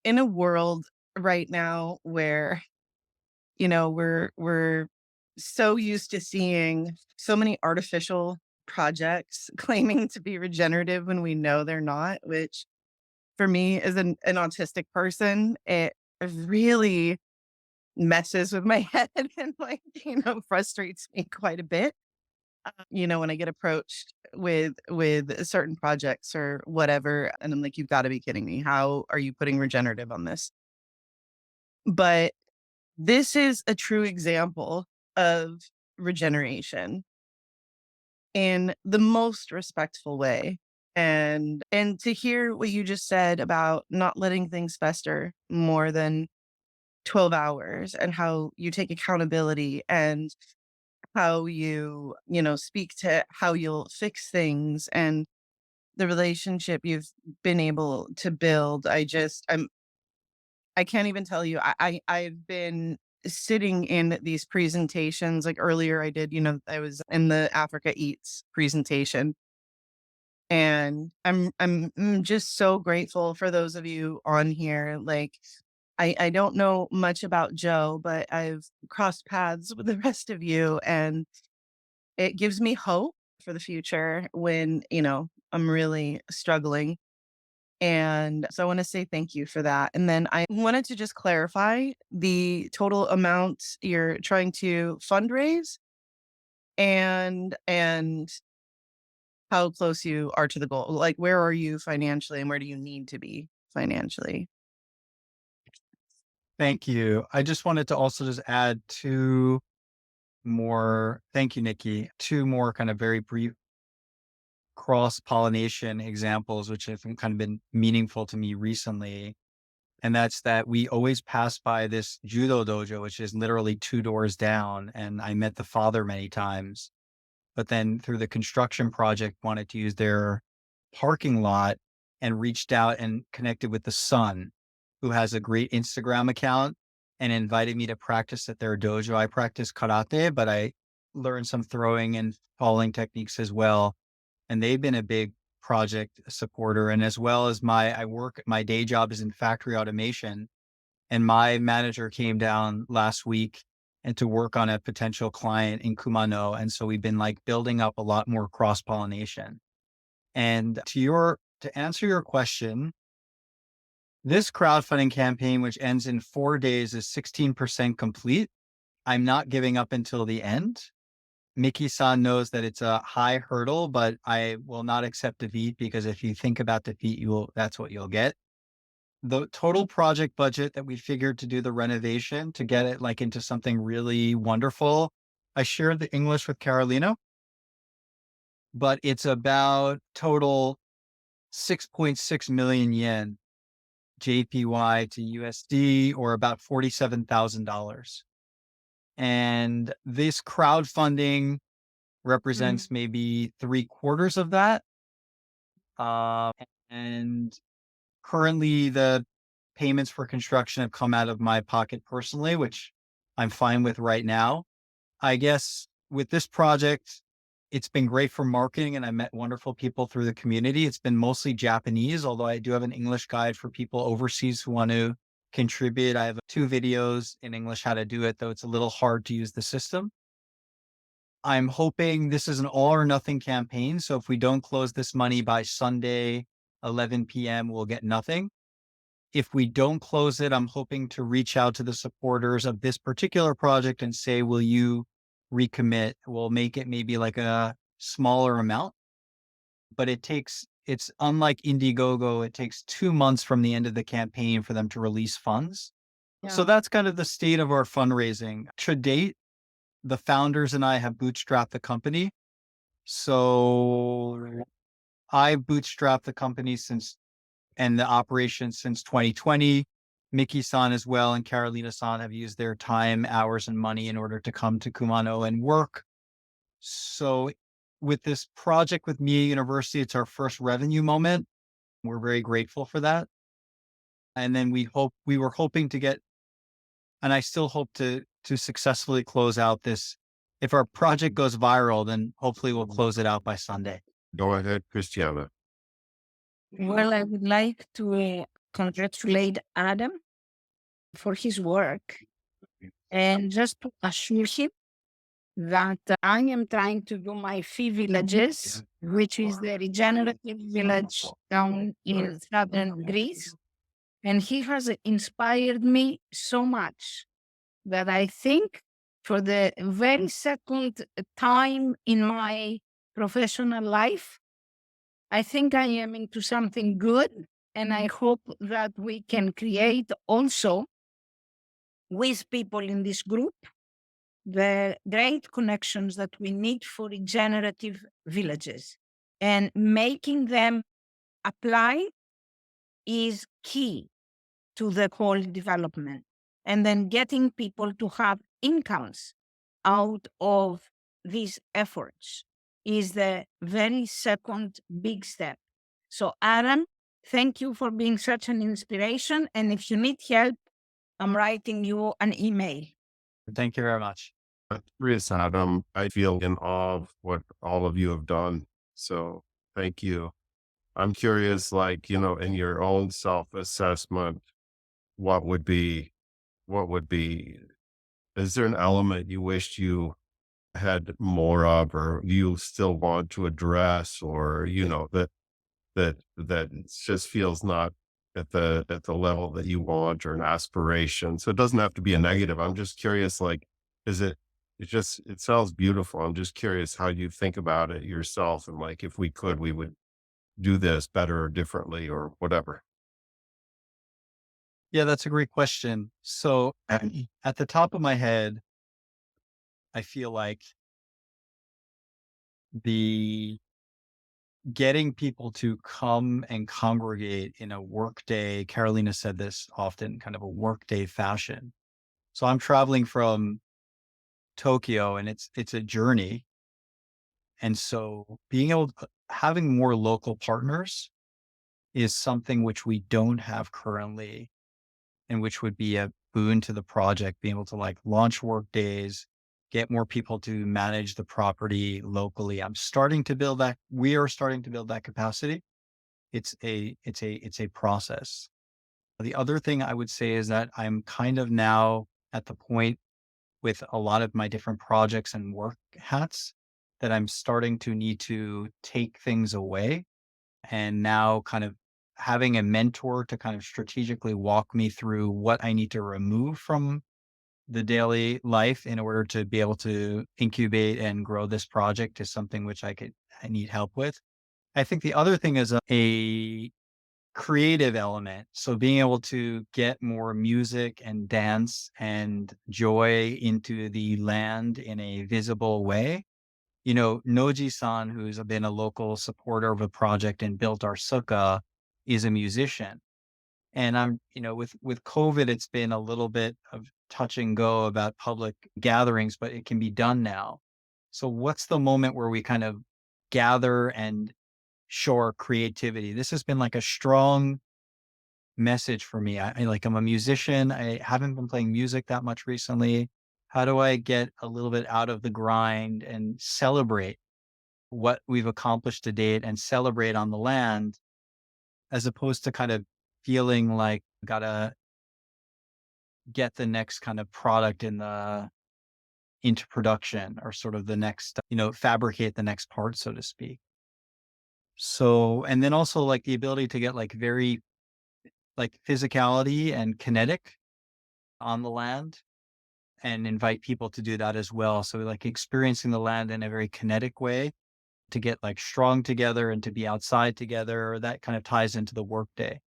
in a world right now where we're so used to seeing so many artificial projects claiming to be regenerative when we know they're not, which for me, as an autistic person, it really messes with my head and, like, frustrates me quite a bit. When I get approached with certain projects or whatever, and I'm like, you've got to be kidding me. How are you putting regenerative on this? But this is a true example of regeneration in the most respectful way. And to hear what you just said about not letting things fester more than 12 hours, and how you take accountability, and how you speak to how you'll fix things, and the relationship you've been able to build. I can't even tell you. I've been sitting in these presentations. Like, earlier I did, I was in the Africa Eats presentation, and I'm just so grateful for those of you on here. Like, I don't know much about Joe, but I've crossed paths with the rest of you, and it gives me hope for the future when, I'm really struggling. And so I want to say thank you for that. And then I wanted to just clarify the total amount you're trying to fundraise and how close you are to the goal. Like, where are you financially and where do you need to be financially? Thank you. I just wanted to also just add two more, thank you, Nikki, two more kind of very brief cross-pollination examples, which have kind of been meaningful to me recently. And that's that we always pass by this judo dojo, which is literally 2 doors down. And I met the father many times, but then through the construction project, wanted to use their parking lot and reached out and connected with the son, who has a great Instagram account and invited me to practice at their dojo. I practice karate, but I learned some throwing and falling techniques as well. And they've been a big project supporter. And as well as my day job is in factory automation. And my manager came down last week and to work on a potential client in Kumano. And so we've been like building up a lot more cross pollination. And to answer your question, this crowdfunding campaign, which ends in 4 days, is 16% complete. I'm not giving up until the end. Miki-san knows that it's a high hurdle, but I will not accept defeat because if you think about defeat, that's what you'll get. The total project budget that we figured to do the renovation to get it like into something really wonderful. I shared the English with Carolina, but it's about total 6.6 million yen JPY to USD, or about $47,000. And this crowdfunding represents maybe 3/4 of that. And currently the payments for construction have come out of my pocket personally, which I'm fine with right now. I guess with this project, it's been great for marketing and I met wonderful people through the community. It's been mostly Japanese, although I do have an English guide for people overseas who want to contribute. I have 2 videos in English how to do it, though it's a little hard to use the system. I'm hoping this is an all or nothing campaign. So if we don't close this money by Sunday, 11 p.m., we'll get nothing. If we don't close it, I'm hoping to reach out to the supporters of this particular project and say, will you recommit? We'll make it maybe like a smaller amount, but it's unlike Indiegogo. It takes 2 months from the end of the campaign for them to release funds. So Yeah. that's kind of the state of our fundraising. To date, the founders and I have bootstrapped the company. So I bootstrapped the company and the operation since 2020. Miki-san as well and Carolina-san have used their time, hours, and money in order to come to Kumano and work. So with this project with Mie University, it's our first revenue moment. We're very grateful for that. And then we were hoping to get, and I still hope to successfully close out this. If our project goes viral, then hopefully we'll close it out by Sunday. Go ahead, Christiana. Well, I would like to congratulate Adam for his work and just to assure him that I am trying to do my fee villages, which is the regenerative village down in southern Greece. And he has inspired me so much that I think for the very second time in my professional life, I think I am into something good. And I hope that we can create also with people in this group the great connections that we need for regenerative villages. And making them apply is key to the whole development. And then getting people to have incomes out of these efforts is the very second big step. So, Aaron, thank you for being such an inspiration. And if you need help, I'm writing you an email. Thank you very much. Chris, Adam, I feel in awe of what all of you have done. So thank you. I'm curious, like, in your own self-assessment, what would be, what would be, is there an element you wished you had more of, or you still want to address, or, that it just feels not at the level that you want, or an aspiration? So it doesn't have to be a negative. I'm just curious, like, is it, it sounds beautiful. I'm just curious how you think about it yourself. And like, if we could, we would do this better or differently or whatever. Yeah, that's a great question. So at the top of my head, I feel like the getting people to come and congregate in a workday, Carolina said this often, kind of a workday fashion. So I'm traveling from Tokyo and it's a journey. And so being able to having more local partners is something which we don't have currently, and which would be a boon to the project, being able to like launch work days, get more people to manage the property locally. I'm starting to build that. We are starting to build that capacity. It's a process. The other thing I would say is that I'm kind of now at the point with a lot of my different projects and work hats that I'm starting to need to take things away, and now kind of having a mentor to kind of strategically walk me through what I need to remove from the daily life in order to be able to incubate and grow this project is something which I need help with. I think the other thing is a creative element. So being able to get more music and dance and joy into the land in a visible way. Noji-san, who's been a local supporter of a project and built our sukkah, is a musician. And with COVID, it's been a little bit of touch and go about public gatherings, but it can be done now. So what's the moment where we kind of gather and show our creativity? This has been like a strong message for me. I'm a musician. I haven't been playing music that much recently. How do I get a little bit out of the grind and celebrate what we've accomplished to date and celebrate on the land, as opposed to kind of feeling like gotta get the next kind of product into production, or sort of the next, fabricate the next part, so to speak. So, and then also like the ability to get like very like physicality and kinetic on the land, and invite people to do that as well. So like experiencing the land in a very kinetic way, to get like strong together and to be outside together, that kind of ties into the workday.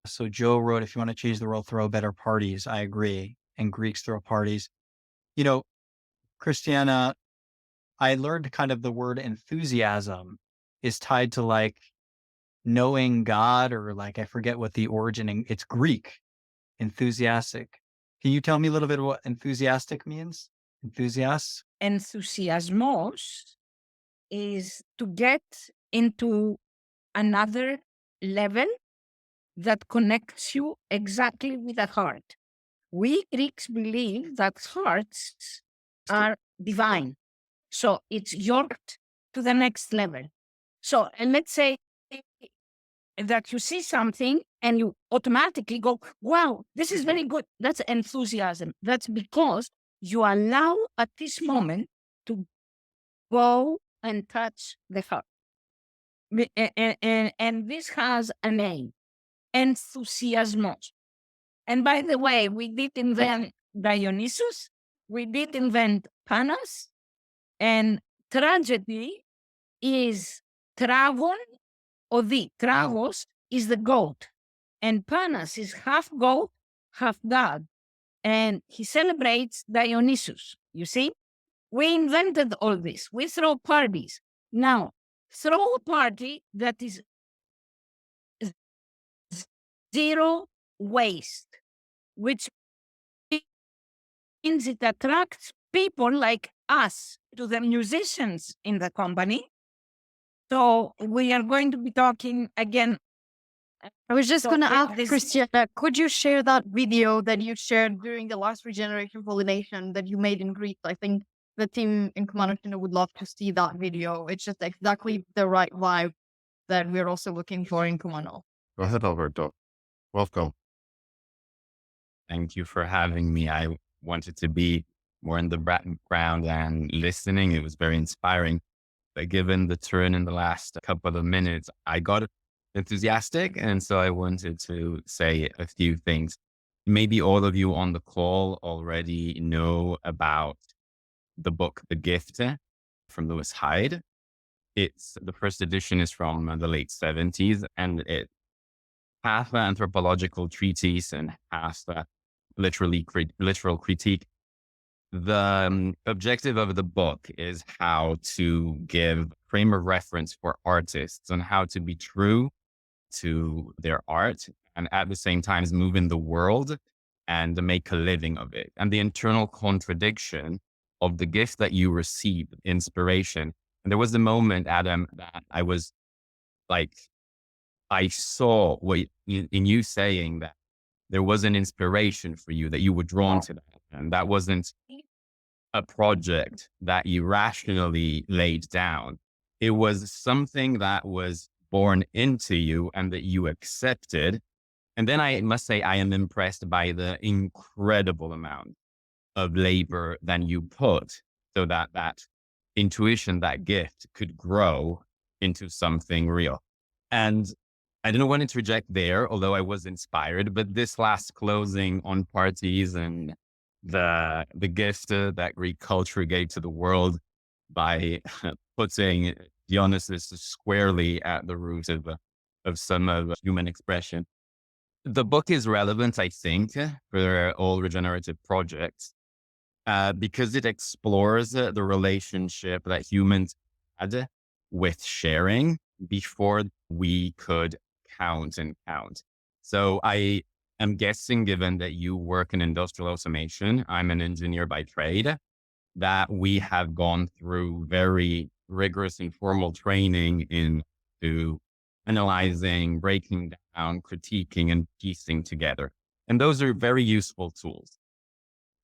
So Joe wrote, if you want to change the world, throw better parties. I agree. And Greeks throw parties. You know, Christiana, I learned kind of the word enthusiasm is tied to like knowing God, or like, I forget what the origin, it's Greek, enthusiastic. Can you tell me a little bit what enthusiastic means? Enthusiast? Enthusiasmos is to get into another level that connects you exactly with the heart. We Greeks believe that hearts are divine. So it's yoked to the next level. So, and let's say that you see something and you automatically go, wow, this is very good. That's enthusiasm. That's because you allow at this moment to go and touch the heart. And this has a name, enthusiasmos. And by the way, we did invent Dionysus, we did invent Panas, and tragedy is Tragon, or the Tragos is the goat, and Panas is half goat, half god, and he celebrates Dionysus. You see, we invented all this. We throw parties. Now, throw a party that is zero waste, which means it attracts people like us to the musicians in the company. So we are going to be talking again. I was just So going to ask this- Christiana, could you share that video that you shared during the last Regeneration pollination that you made in Greece? I think the team in Kumano would love to see that video. It's just exactly the right vibe that we're also looking for in Kumano. Go ahead, Alberto. Welcome. Thank you for having me. I wanted to be more in the background and listening. It was very inspiring. But given the turn in the last couple of minutes, I got enthusiastic. And so I wanted to say a few things. Maybe all of you on the call already know about the book, The Gift from Lewis Hyde. It's the first edition is from the late 70s, and it half an anthropological treatise and half a literal critique. The objective of the book is how to give frame of reference for artists and how to be true to their art and at the same time move in the world and make a living of it. And the internal contradiction of the gift that you receive, inspiration. And there was a moment, Adam, that I was like, I saw what in you saying that there was an inspiration for you, that you were drawn to that. And that wasn't a project that you rationally laid down. It was something that was born into you and that you accepted. And then I must say, I am impressed by the incredible amount of labor that you put so that that intuition, that gift could grow into something real. And I didn't want to interject there, although I was inspired, but this last closing on parties and the gift that Greek culture gave to the world by putting Dionysus squarely at the root of some of human expression. The book is relevant, I think, for all regenerative projects because it explores the relationship that humans had with sharing before we could count and count. So I am guessing, given that you work in industrial automation, I'm an engineer by trade, that we have gone through very rigorous and formal training into analyzing, breaking down, critiquing, and piecing together. And those are very useful tools.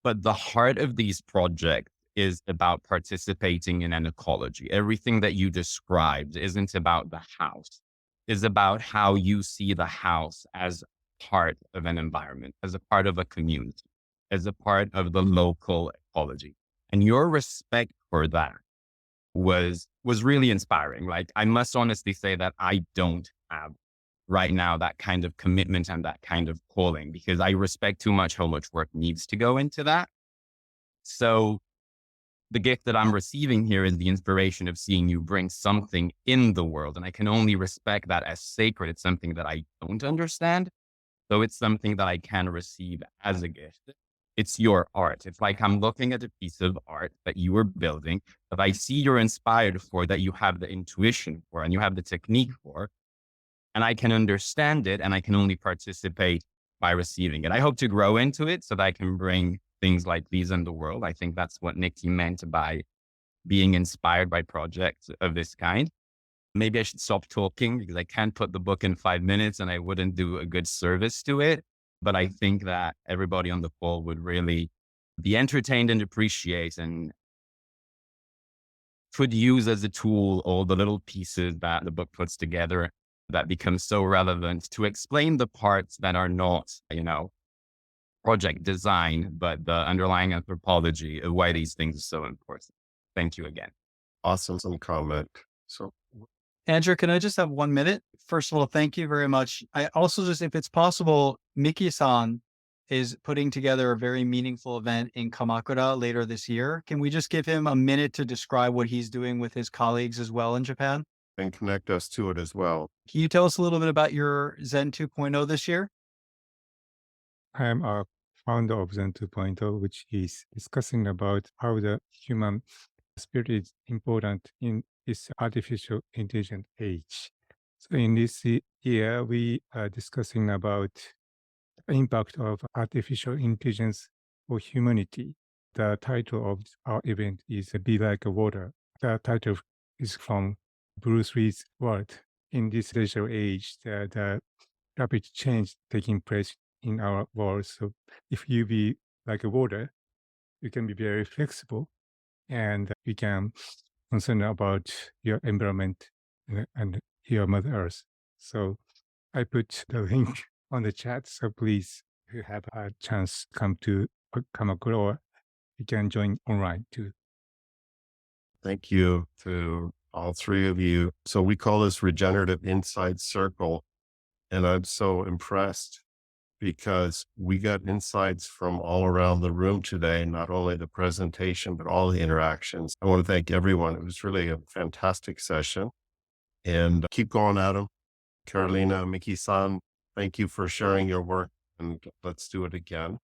But the heart of these projects is about participating in an ecology. Everything that you described isn't about the house, is about how you see the house as part of an environment, as a part of a community, as a part of the local ecology. And your respect for that was really inspiring. Like, I must honestly say that I don't have right now that kind of commitment and that kind of calling, because I respect too much how much work needs to go into that. So the gift that I'm receiving here is the inspiration of seeing you bring something in the world. And I can only respect that as sacred. It's something that I don't understand. So it's something that I can receive as a gift. It's your art. It's like I'm looking at a piece of art that you were building, that I see you're inspired for, that you have the intuition for, and you have the technique for. And I can understand it, and I can only participate by receiving it. I hope to grow into it so that I can bring things like these in the world. I think that's what Nikki meant by being inspired by projects of this kind. Maybe I should stop talking because I can't put the book in 5 minutes and I wouldn't do a good service to it. But I think that everybody on the call would really be entertained and appreciate and could use as a tool all the little pieces that the book puts together that become so relevant to explain the parts that are not, project design, but the underlying anthropology of why these things are so important. Thank you again. Awesome comment. So Andrew, can I just have 1 minute? First of all, thank you very much. I also just, if it's possible, Miki-san is putting together a very meaningful event in Kamakura later this year. Can we just give him a minute to describe what he's doing with his colleagues as well in Japan? and connect us to it as well. Can you tell us a little bit about your Zen 2.0 this year? I am a founder of Zen 2.0, which is discussing about how the human spirit is important in this artificial intelligence age. So in this year, we are discussing about the impact of artificial intelligence for humanity. The title of our event is Be Like a Water. The title is from Bruce Lee's word. In this digital age, the rapid change taking place in our world. So if you be like a water, you can be very flexible and you can concern about your environment and your Mother Earth. So I put the link on the chat, so please If you have a chance come to become a grower, you can join online too. Thank you to all three of you. So we call this Regenerative Inside Circle. And I'm so impressed because we got insights from all around the room today, not only the presentation, but all the interactions. I want to thank everyone. It was really a fantastic session. And keep going, Adam. Carolina, Miki-san, thank you for sharing your work. And let's do it again.